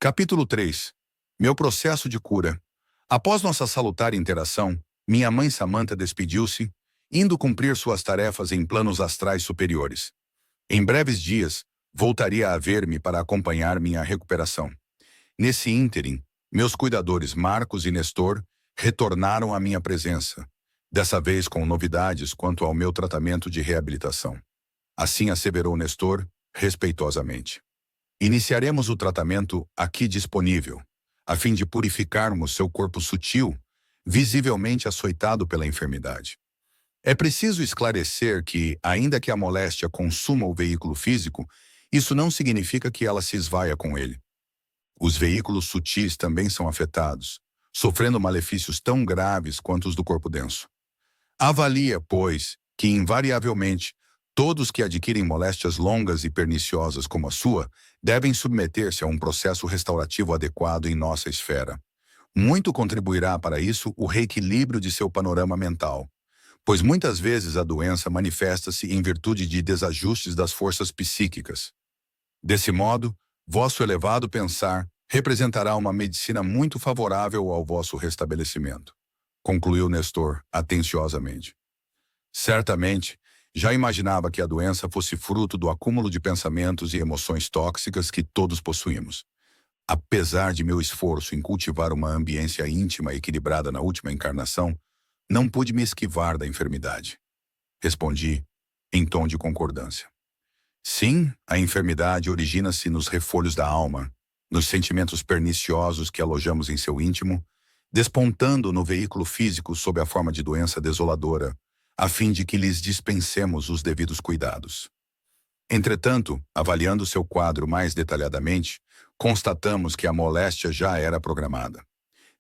Capítulo 3. Meu processo de cura. Após nossa salutar interação, minha mãe Samantha despediu-se, indo cumprir suas tarefas em planos astrais superiores. Em breves dias, voltaria a ver-me para acompanhar minha recuperação. Nesse ínterim, meus cuidadores Marcos e Nestor retornaram à minha presença, dessa vez com novidades quanto ao meu tratamento de reabilitação. Assim asseverou Nestor, respeitosamente. Iniciaremos o tratamento aqui disponível, a fim de purificarmos seu corpo sutil, visivelmente açoitado pela enfermidade. É preciso esclarecer que, ainda que a moléstia consuma o veículo físico, isso não significa que ela se esvaia com ele. Os veículos sutis também são afetados, sofrendo malefícios tão graves quanto os do corpo denso. Avalia, pois, que invariavelmente todos que adquirem moléstias longas e perniciosas como a sua devem submeter-se a um processo restaurativo adequado em nossa esfera. Muito contribuirá para isso o reequilíbrio de seu panorama mental, pois muitas vezes a doença manifesta-se em virtude de desajustes das forças psíquicas. Desse modo, vosso elevado pensar representará uma medicina muito favorável ao vosso restabelecimento, concluiu Nestor atenciosamente. Certamente, já imaginava que a doença fosse fruto do acúmulo de pensamentos e emoções tóxicas que todos possuímos. Apesar de meu esforço em cultivar uma ambiência íntima e equilibrada na última encarnação, não pude me esquivar da enfermidade. Respondi, em tom de concordância. Sim, a enfermidade origina-se nos refolhos da alma, nos sentimentos perniciosos que alojamos em seu íntimo, despontando no veículo físico sob a forma de doença desoladora, a fim de que lhes dispensemos os devidos cuidados. Entretanto, avaliando seu quadro mais detalhadamente, constatamos que a moléstia já era programada.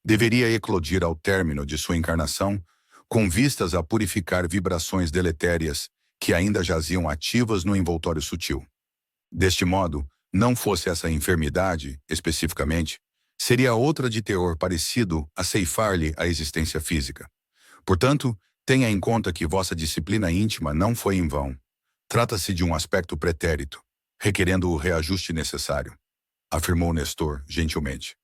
Deveria eclodir ao término de sua encarnação, com vistas a purificar vibrações deletérias que ainda jaziam ativas no envoltório sutil. Deste modo, não fosse essa enfermidade, especificamente, seria outra de teor parecido a ceifar-lhe a existência física. Portanto, tenha em conta que vossa disciplina íntima não foi em vão. Trata-se de um aspecto pretérito, requerendo o reajuste necessário, afirmou Nestor, gentilmente.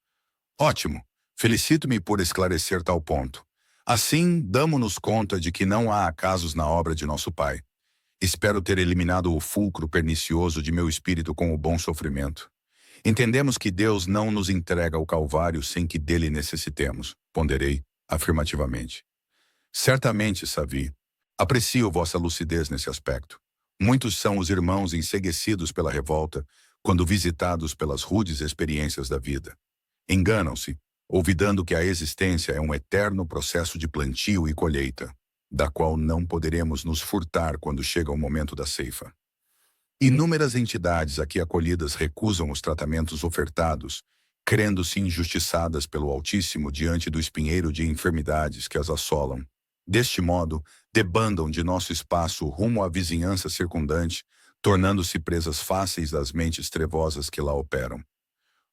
Ótimo, felicito-me por esclarecer tal ponto. Assim, damo-nos conta de que não há acasos na obra de nosso Pai. Espero ter eliminado o fulcro pernicioso de meu espírito com o bom sofrimento. Entendemos que Deus não nos entrega o Calvário sem que dele necessitemos, ponderei afirmativamente. Certamente, Savi, aprecio vossa lucidez nesse aspecto. Muitos são os irmãos enceguecidos pela revolta, quando visitados pelas rudes experiências da vida. Enganam-se, olvidando que a existência é um eterno processo de plantio e colheita, da qual não poderemos nos furtar quando chega o momento da ceifa. Inúmeras entidades aqui acolhidas recusam os tratamentos ofertados, crendo-se injustiçadas pelo Altíssimo diante do espinheiro de enfermidades que as assolam. Deste modo, debandam de nosso espaço rumo à vizinhança circundante, tornando-se presas fáceis das mentes trevosas que lá operam.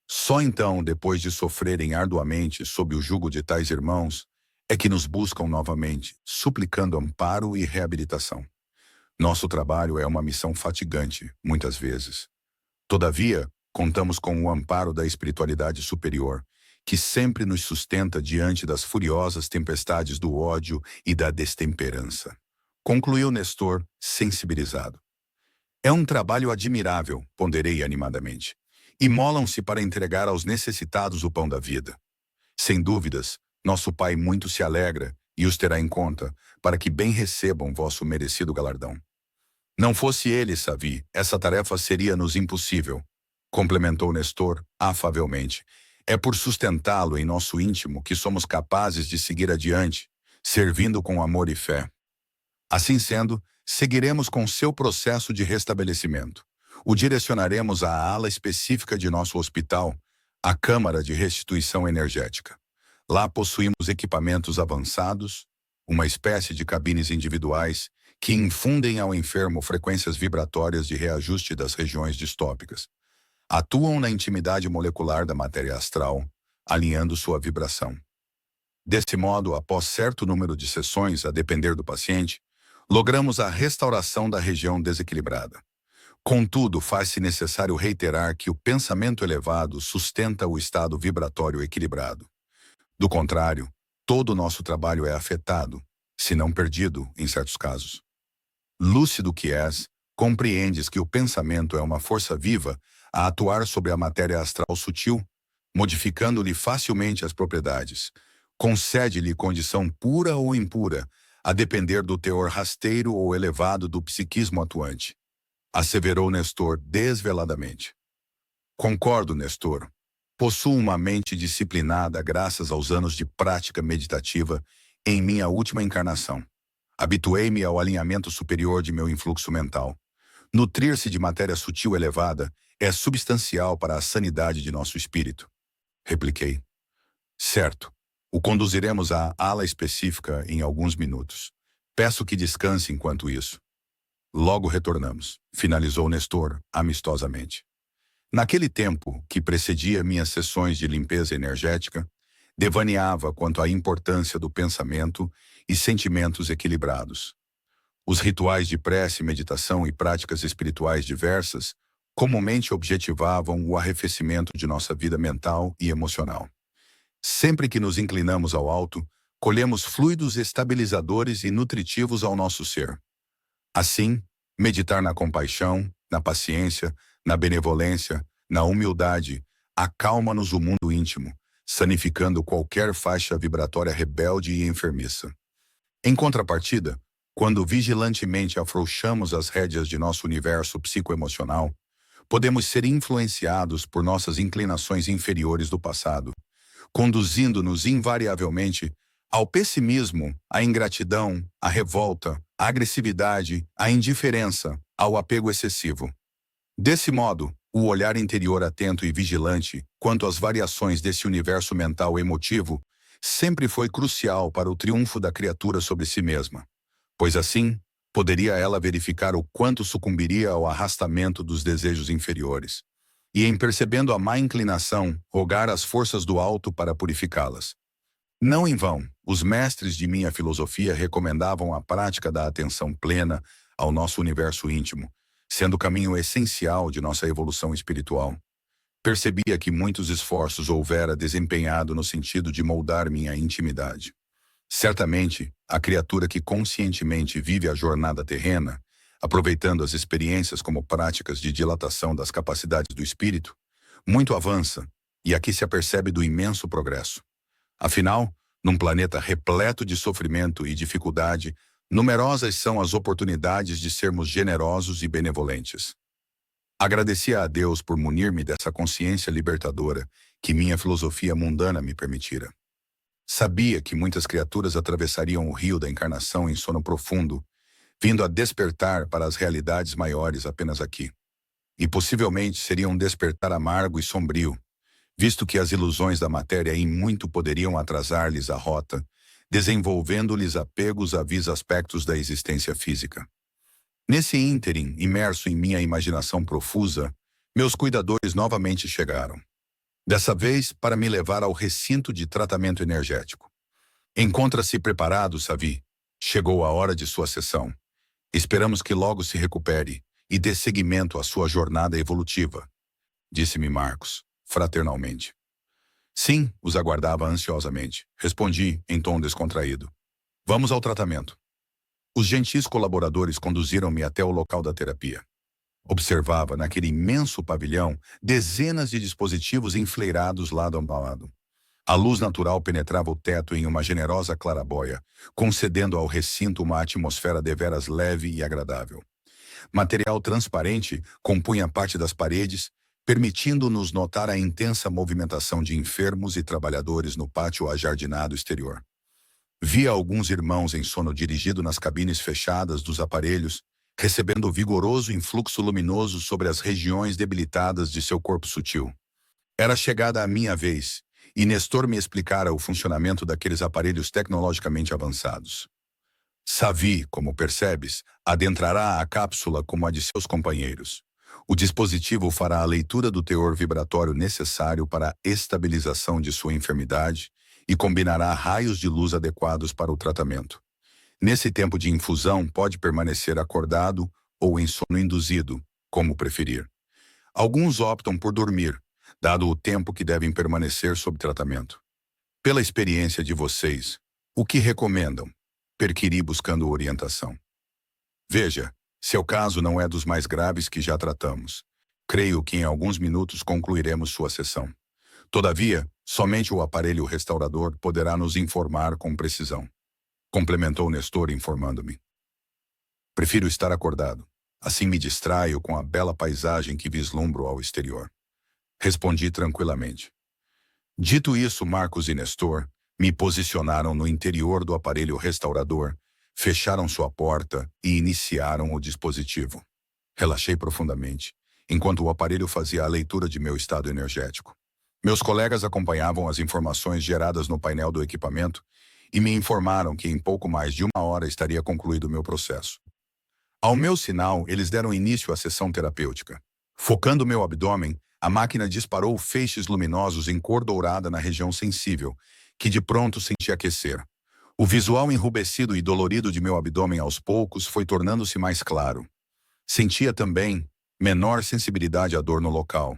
Só então, depois de sofrerem arduamente sob o jugo de tais irmãos, é que nos buscam novamente, suplicando amparo e reabilitação. Nosso trabalho é uma missão fatigante, muitas vezes. Todavia, contamos com o amparo da espiritualidade superior, que sempre nos sustenta diante das furiosas tempestades do ódio e da destemperança. Concluiu Nestor, sensibilizado. É um trabalho admirável, ponderei animadamente. Imolam-se para entregar aos necessitados o pão da vida. Sem dúvidas, nosso Pai muito se alegra e os terá em conta, para que bem recebam vosso merecido galardão. Não fosse ele, Savi, essa tarefa seria-nos impossível, complementou Nestor afavelmente. É por sustentá-lo em nosso íntimo que somos capazes de seguir adiante, servindo com amor e fé. Assim sendo, seguiremos com seu processo de restabelecimento. O direcionaremos à ala específica de nosso hospital, a Câmara de Restituição Energética. Lá possuímos equipamentos avançados, uma espécie de cabines individuais que infundem ao enfermo frequências vibratórias de reajuste das regiões distópicas. Atuam na intimidade molecular da matéria astral, alinhando sua vibração. Desse modo, após certo número de sessões, a depender do paciente, logramos a restauração da região desequilibrada. Contudo, faz-se necessário reiterar que o pensamento elevado sustenta o estado vibratório equilibrado. Do contrário, todo o nosso trabalho é afetado, se não perdido, em certos casos. Lúcido que és, compreendes que o pensamento é uma força viva a atuar sobre a matéria astral sutil, modificando-lhe facilmente as propriedades. Concede-lhe condição pura ou impura, a depender do teor rasteiro ou elevado do psiquismo atuante, asseverou Nestor desveladamente. Concordo, Nestor. Possuo uma mente disciplinada graças aos anos de prática meditativa em minha última encarnação. Habituei-me ao alinhamento superior de meu influxo mental. Nutrir-se de matéria sutil elevada é substancial para a sanidade de nosso espírito. Repliquei. Certo. O conduziremos à ala específica em alguns minutos. Peço que descanse enquanto isso. Logo retornamos, finalizou Nestor, amistosamente. Naquele tempo que precedia minhas sessões de limpeza energética, devaneava quanto à importância do pensamento e sentimentos equilibrados. Os rituais de prece, meditação e práticas espirituais diversas comumente objetivavam o arrefecimento de nossa vida mental e emocional. Sempre que nos inclinamos ao alto, colhemos fluidos estabilizadores e nutritivos ao nosso ser. Assim, meditar na compaixão, na paciência, na benevolência, na humildade, acalma-nos o mundo íntimo, sanificando qualquer faixa vibratória rebelde e enfermiça. Em contrapartida, quando vigilantemente afrouxamos as rédeas de nosso universo psicoemocional, podemos ser influenciados por nossas inclinações inferiores do passado, conduzindo-nos invariavelmente ao pessimismo, à ingratidão, à revolta, à agressividade, à indiferença, ao apego excessivo. Desse modo, o olhar interior atento e vigilante quanto às variações desse universo mental emotivo sempre foi crucial para o triunfo da criatura sobre si mesma, pois assim, poderia ela verificar o quanto sucumbiria ao arrastamento dos desejos inferiores, e em percebendo a má inclinação, rogar às forças do alto para purificá-las. Não em vão, os mestres de minha filosofia recomendavam a prática da atenção plena ao nosso universo íntimo, sendo o caminho essencial de nossa evolução espiritual. Percebia que muitos esforços houvera desempenhado no sentido de moldar minha intimidade. Certamente, a criatura que conscientemente vive a jornada terrena, aproveitando as experiências como práticas de dilatação das capacidades do espírito, muito avança, e aqui se apercebe do imenso progresso. Afinal, num planeta repleto de sofrimento e dificuldade, numerosas são as oportunidades de sermos generosos e benevolentes. Agradecia a Deus por munir-me dessa consciência libertadora que minha filosofia mundana me permitira. Sabia que muitas criaturas atravessariam o rio da encarnação em sono profundo, vindo a despertar para as realidades maiores apenas aqui. E possivelmente seria um despertar amargo e sombrio, visto que as ilusões da matéria em muito poderiam atrasar-lhes a rota, desenvolvendo-lhes apegos a vis aspectos da existência física. Nesse ínterim, imerso em minha imaginação profusa, meus cuidadores novamente chegaram. Dessa vez, para me levar ao recinto de tratamento energético. Encontra-se preparado, Savi. Chegou a hora de sua sessão. Esperamos que logo se recupere e dê seguimento à sua jornada evolutiva, disse-me Marcos, fraternalmente. Sim, os aguardava ansiosamente. Respondi em tom descontraído. Vamos ao tratamento. Os gentis colaboradores conduziram-me até o local da terapia. Observava naquele imenso pavilhão dezenas de dispositivos enfileirados lado a lado. A luz natural penetrava o teto em uma generosa clarabóia, concedendo ao recinto uma atmosfera deveras leve e agradável. Material transparente compunha parte das paredes, permitindo-nos notar a intensa movimentação de enfermos e trabalhadores no pátio ajardinado exterior. Via alguns irmãos em sono dirigido nas cabines fechadas dos aparelhos, recebendo vigoroso influxo luminoso sobre as regiões debilitadas de seu corpo sutil. Era chegada a minha vez, e Nestor me explicara o funcionamento daqueles aparelhos tecnologicamente avançados. Savi, como percebes, adentrará a cápsula como a de seus companheiros. O dispositivo fará a leitura do teor vibratório necessário para a estabilização de sua enfermidade e combinará raios de luz adequados para o tratamento. Nesse tempo de infusão, pode permanecer acordado ou em sono induzido, como preferir. Alguns optam por dormir, dado o tempo que devem permanecer sob tratamento. Pela experiência de vocês, o que recomendam? Perquiri buscando orientação. Veja, seu caso não é dos mais graves que já tratamos. Creio que em alguns minutos concluiremos sua sessão. Todavia, somente o aparelho restaurador poderá nos informar com precisão. Complementou Nestor informando-me. Prefiro estar acordado. Assim me distraio com a bela paisagem que vislumbro ao exterior. Respondi tranquilamente. Dito isso, Marcos e Nestor me posicionaram no interior do aparelho restaurador, fecharam sua porta e iniciaram o dispositivo. Relaxei profundamente, enquanto o aparelho fazia a leitura de meu estado energético. Meus colegas acompanhavam as informações geradas no painel do equipamento e me informaram que em pouco mais de 1 hora estaria concluído o meu processo. Ao meu sinal, eles deram início à sessão terapêutica. Focando meu abdômen, a máquina disparou feixes luminosos em cor dourada na região sensível, que de pronto senti aquecer. O visual enrubescido e dolorido de meu abdômen aos poucos foi tornando-se mais claro. Sentia também menor sensibilidade à dor no local.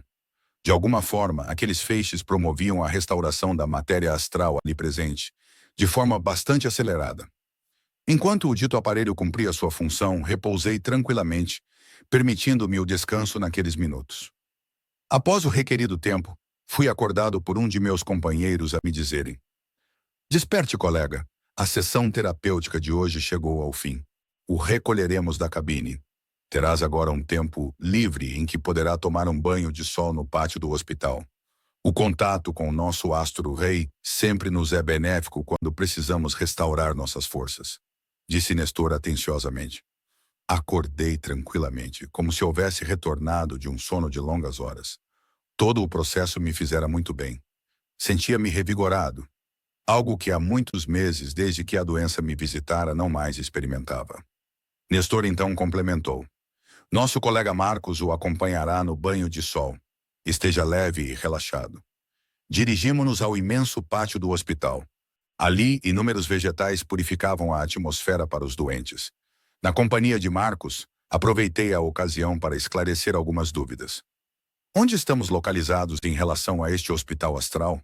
De alguma forma, aqueles feixes promoviam a restauração da matéria astral ali presente, de forma bastante acelerada. Enquanto o dito aparelho cumpria sua função, repousei tranquilamente, permitindo-me o descanso naqueles minutos. Após o requerido tempo, fui acordado por um de meus companheiros a me dizerem: Desperte, colega. A sessão terapêutica de hoje chegou ao fim. O recolheremos da cabine. Terás agora um tempo livre em que poderá tomar um banho de sol no pátio do hospital. O contato com o nosso astro-rei sempre nos é benéfico quando precisamos restaurar nossas forças, disse Nestor atenciosamente. Acordei tranquilamente, como se houvesse retornado de um sono de longas horas. Todo o processo me fizera muito bem. Sentia-me revigorado, algo que há muitos meses, desde que a doença me visitara, não mais experimentava. Nestor então complementou. Nosso colega Marcos o acompanhará no banho de sol. Esteja leve e relaxado. Dirigimos-nos ao imenso pátio do hospital. Ali, inúmeros vegetais purificavam a atmosfera para os doentes. Na companhia de Marcos, aproveitei a ocasião para esclarecer algumas dúvidas. Onde estamos localizados em relação a este hospital astral?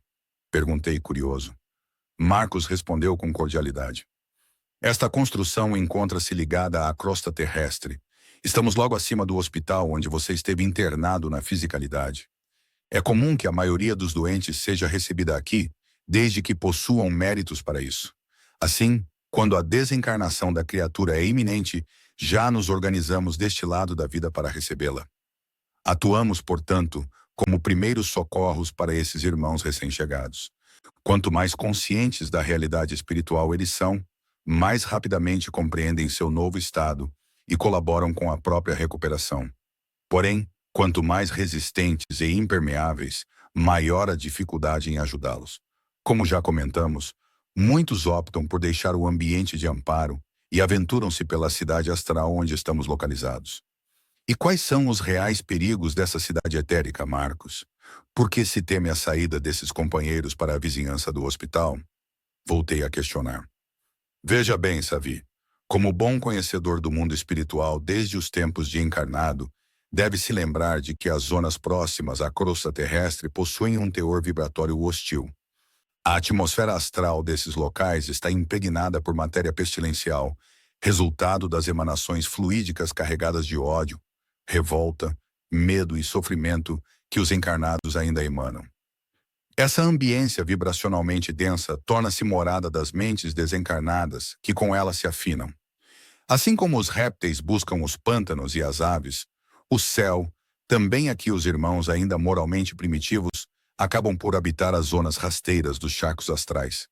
Perguntei curioso. Marcos respondeu com cordialidade. Esta construção encontra-se ligada à crosta terrestre. Estamos logo acima do hospital onde você esteve internado na fisicalidade. É comum que a maioria dos doentes seja recebida aqui, desde que possuam méritos para isso. Assim, quando a desencarnação da criatura é iminente, já nos organizamos deste lado da vida para recebê-la. Atuamos, portanto, como primeiros socorros para esses irmãos recém-chegados. Quanto mais conscientes da realidade espiritual eles são, mais rapidamente compreendem seu novo estado e colaboram com a própria recuperação. Porém, quanto mais resistentes e impermeáveis, maior a dificuldade em ajudá-los. Como já comentamos, muitos optam por deixar o ambiente de amparo e aventuram-se pela cidade astral onde estamos localizados. E quais são os reais perigos dessa cidade etérica, Marcos? Por que se teme a saída desses companheiros para a vizinhança do hospital? Voltei a questionar. Veja bem, Savi, como bom conhecedor do mundo espiritual desde os tempos de encarnado, deve-se lembrar de que as zonas próximas à crosta terrestre possuem um teor vibratório hostil. A atmosfera astral desses locais está impregnada por matéria pestilencial, resultado das emanações fluídicas carregadas de ódio, revolta, medo e sofrimento que os encarnados ainda emanam. Essa ambiência vibracionalmente densa torna-se morada das mentes desencarnadas que com ela se afinam. Assim como os répteis buscam os pântanos e as aves, o céu, também aqui os irmãos ainda moralmente primitivos, acabam por habitar as zonas rasteiras dos charcos astrais.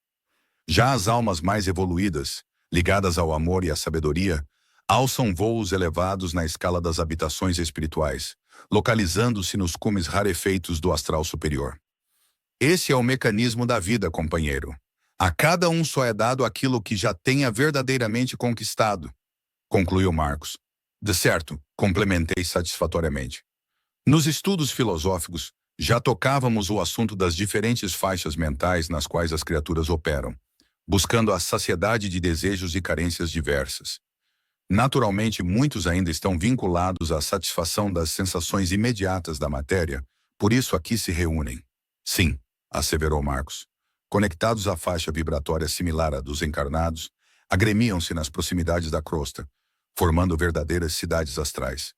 Já as almas mais evoluídas, ligadas ao amor e à sabedoria, alçam voos elevados na escala das habitações espirituais, localizando-se nos cumes rarefeitos do astral superior. Esse é o mecanismo da vida, companheiro. A cada um só é dado aquilo que já tenha verdadeiramente conquistado, concluiu Marcos. De certo, complementei satisfatoriamente. Nos estudos filosóficos, já tocávamos o assunto das diferentes faixas mentais nas quais as criaturas operam, buscando a saciedade de desejos e carências diversas. Naturalmente, muitos ainda estão vinculados à satisfação das sensações imediatas da matéria, por isso aqui se reúnem. Sim, asseverou Marcos. Conectados à faixa vibratória similar à dos encarnados, agremiam-se nas proximidades da crosta, formando verdadeiras cidades astrais.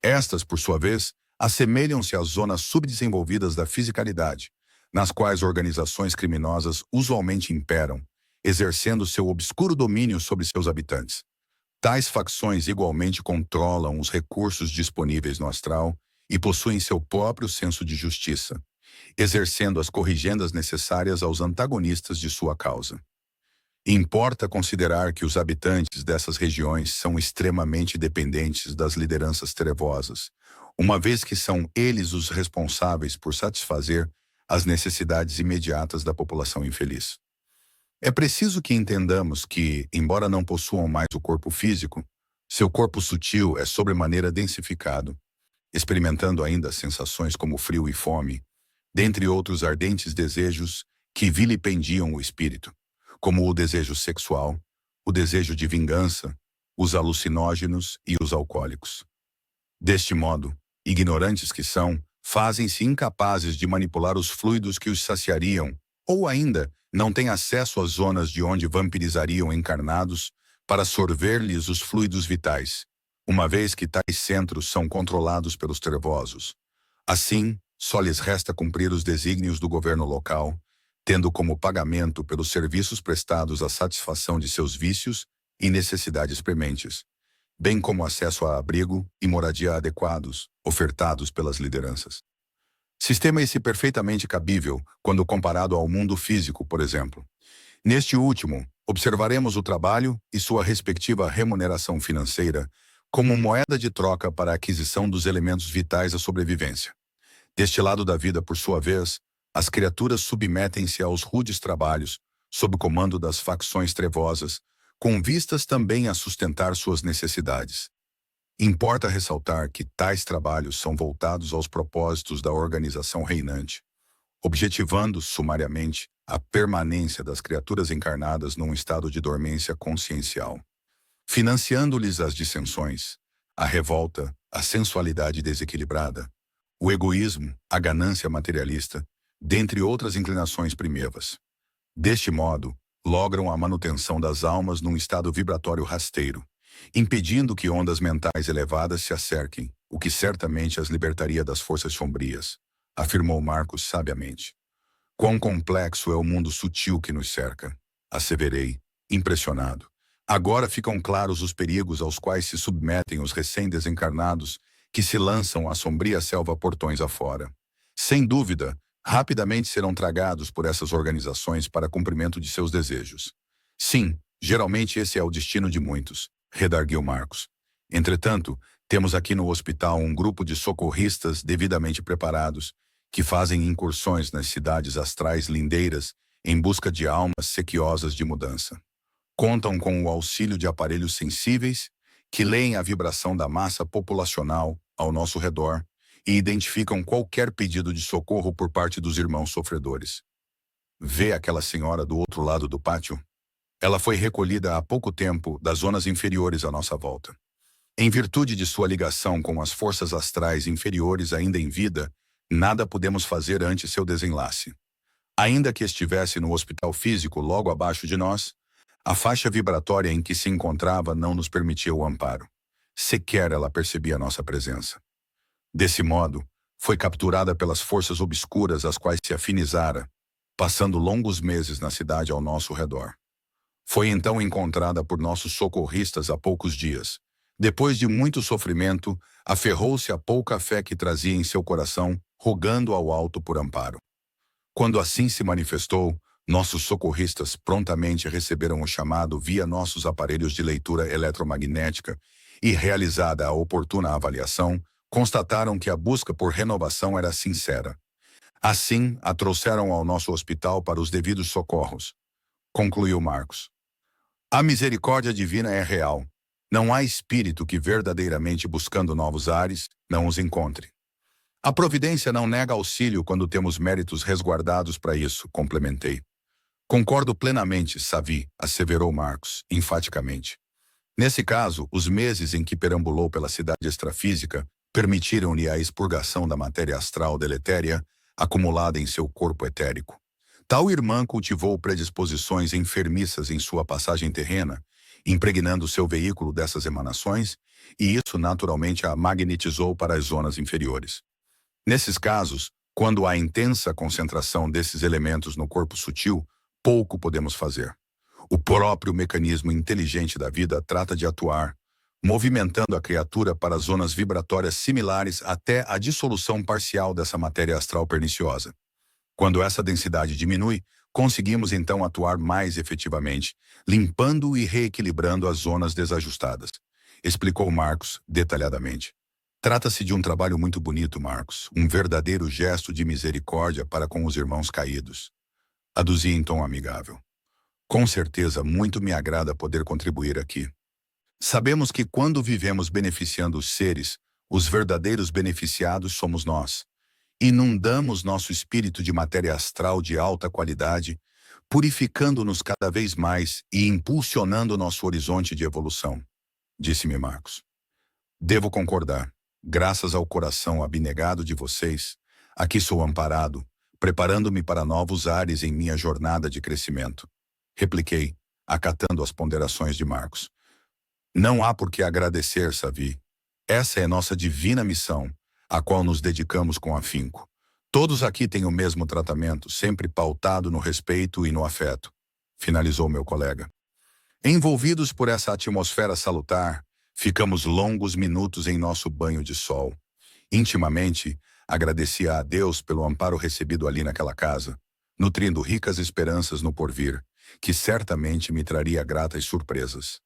Estas, por sua vez, assemelham-se às zonas subdesenvolvidas da fisicalidade, nas quais organizações criminosas usualmente imperam, exercendo seu obscuro domínio sobre seus habitantes. Tais facções igualmente controlam os recursos disponíveis no astral e possuem seu próprio senso de justiça, exercendo as corrigendas necessárias aos antagonistas de sua causa. Importa considerar que os habitantes dessas regiões são extremamente dependentes das lideranças trevosas, uma vez que são eles os responsáveis por satisfazer as necessidades imediatas da população infeliz. É preciso que entendamos que, embora não possuam mais o corpo físico, seu corpo sutil é sobremaneira densificado, experimentando ainda sensações como frio e fome, dentre outros ardentes desejos que vilipendiam o espírito, como o desejo sexual, o desejo de vingança, os alucinógenos e os alcoólicos. Deste modo, ignorantes que são, fazem-se incapazes de manipular os fluidos que os saciariam, ou ainda, não têm acesso às zonas de onde vampirizariam encarnados para sorver-lhes os fluidos vitais, uma vez que tais centros são controlados pelos trevosos. Assim, só lhes resta cumprir os desígnios do governo local, tendo como pagamento pelos serviços prestados a satisfação de seus vícios e necessidades prementes, bem como acesso a abrigo e moradia adequados, ofertados pelas lideranças. Sistema esse perfeitamente cabível quando comparado ao mundo físico, por exemplo. Neste último, observaremos o trabalho e sua respectiva remuneração financeira como moeda de troca para a aquisição dos elementos vitais à sobrevivência. Deste lado da vida, por sua vez, as criaturas submetem-se aos rudes trabalhos, sob comando das facções trevosas, com vistas também a sustentar suas necessidades. Importa ressaltar que tais trabalhos são voltados aos propósitos da organização reinante, objetivando, sumariamente, a permanência das criaturas encarnadas num estado de dormência consciencial, financiando-lhes as dissensões, a revolta, a sensualidade desequilibrada, o egoísmo, a ganância materialista, dentre outras inclinações primevas. Deste modo, logram a manutenção das almas num estado vibratório rasteiro, impedindo que ondas mentais elevadas se acerquem, o que certamente as libertaria das forças sombrias, afirmou Marcos sabiamente. Quão complexo é o mundo sutil que nos cerca, asseverei, impressionado. Agora ficam claros os perigos aos quais se submetem os recém-desencarnados que se lançam à sombria selva portões afora. Sem dúvida, rapidamente serão tragados por essas organizações para cumprimento de seus desejos. Sim, geralmente esse é o destino de muitos, redarguiu Marcos. Entretanto, temos aqui no hospital um grupo de socorristas devidamente preparados, que fazem incursões nas cidades astrais lindeiras em busca de almas sequiosas de mudança. Contam com o auxílio de aparelhos sensíveis que leem a vibração da massa populacional ao nosso redor e identificam qualquer pedido de socorro por parte dos irmãos sofredores. Vê aquela senhora do outro lado do pátio? Ela foi recolhida há pouco tempo das zonas inferiores à nossa volta. Em virtude de sua ligação com as forças astrais inferiores ainda em vida, nada podemos fazer ante seu desenlace. Ainda que estivesse no hospital físico logo abaixo de nós, a faixa vibratória em que se encontrava não nos permitia o amparo. Sequer ela percebia nossa presença. Desse modo, foi capturada pelas forças obscuras às quais se afinizara, passando longos meses na cidade ao nosso redor. Foi então encontrada por nossos socorristas há poucos dias. Depois de muito sofrimento, aferrou-se à pouca fé que trazia em seu coração, rogando ao alto por amparo. Quando assim se manifestou, nossos socorristas prontamente receberam o chamado via nossos aparelhos de leitura eletromagnética e, realizada a oportuna avaliação, constataram que a busca por renovação era sincera. Assim, a trouxeram ao nosso hospital para os devidos socorros, concluiu Marcos. A misericórdia divina é real. Não há espírito que verdadeiramente buscando novos ares, não os encontre. A providência não nega auxílio quando temos méritos resguardados para isso, complementei. Concordo plenamente, Savi, asseverou Marcos, enfaticamente. Nesse caso, os meses em que perambulou pela cidade extrafísica permitiram-lhe a expurgação da matéria astral deletéria acumulada em seu corpo etérico. Tal irmã cultivou predisposições enfermiças em sua passagem terrena, impregnando seu veículo dessas emanações, e isso naturalmente a magnetizou para as zonas inferiores. Nesses casos, quando há intensa concentração desses elementos no corpo sutil, pouco podemos fazer. O próprio mecanismo inteligente da vida trata de atuar, movimentando a criatura para zonas vibratórias similares até a dissolução parcial dessa matéria astral perniciosa. Quando essa densidade diminui, conseguimos então atuar mais efetivamente, limpando e reequilibrando as zonas desajustadas, explicou Marcos detalhadamente. Trata-se de um trabalho muito bonito, Marcos, um verdadeiro gesto de misericórdia para com os irmãos caídos. Aduzi em tom amigável. Com certeza, muito me agrada poder contribuir aqui. Sabemos que quando vivemos beneficiando os seres, os verdadeiros beneficiados somos nós. Inundamos nosso espírito de matéria astral de alta qualidade, purificando-nos cada vez mais e impulsionando nosso horizonte de evolução, disse-me Marcos. Devo concordar. Graças ao coração abnegado de vocês, aqui sou amparado, preparando-me para novos ares em minha jornada de crescimento. Repliquei, acatando as ponderações de Marcos. Não há por que agradecer, Savi. Essa é nossa divina missão, a qual nos dedicamos com afinco. Todos aqui têm o mesmo tratamento, sempre pautado no respeito e no afeto, finalizou meu colega. Envolvidos por essa atmosfera salutar, ficamos longos minutos em nosso banho de sol. Intimamente, agradecia a Deus pelo amparo recebido ali naquela casa, nutrindo ricas esperanças no porvir, que certamente me traria gratas surpresas.